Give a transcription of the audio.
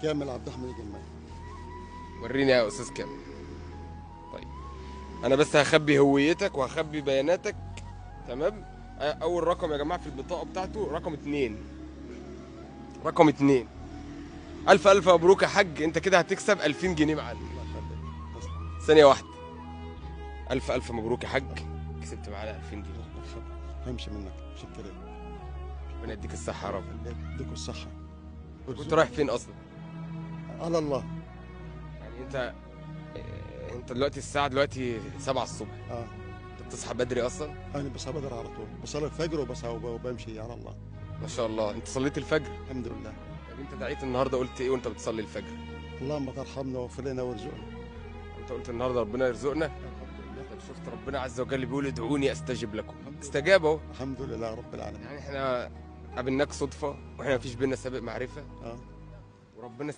كامل عبد الحميد الجمال. وريني يا استاذ كامل. طيب انا بس هخبي هويتك وهخبي بياناتك. تمام. اول رقم يا جماعه في البطاقه بتاعته رقم 2. رقم 2. الف الف مبروك يا حاج، انت كده هتكسب 2000 جنيه معانا. الله يخليك. تسلم. ثانيه واحده. الف الف مبروك يا حاج، كسبت معانا 2000 جنيه. همشي منك، شكرا. ربنا يديك الصحه يا رب. يديكوا الصحة. كنت رايح فين اصلا؟ على الله. يعني انت دلوقتي الساعه دلوقتي 7 الصبح. اه انت بتصحى بدري اصلا؟ انا بصحى بدري على طول، بصلي الفجر وبمشي على الله. ما شاء الله. انت صليت الفجر؟ الحمد لله. طب انت دعيت النهارده قلت ايه وانت بتصلي الفجر؟ اللهم ترحمنا واغفر لنا وارزقنا. انت قلت النهارده ربنا يرزقنا. الحمد لله. طب شفت ربنا عز وجل بيقول ادعوني استجب لكم، استجاب اهو. الحمد لله رب العالمين. يعني احنا قابلناك صدفه واحنا مفيش بينا سابق معرفه، اه وربنا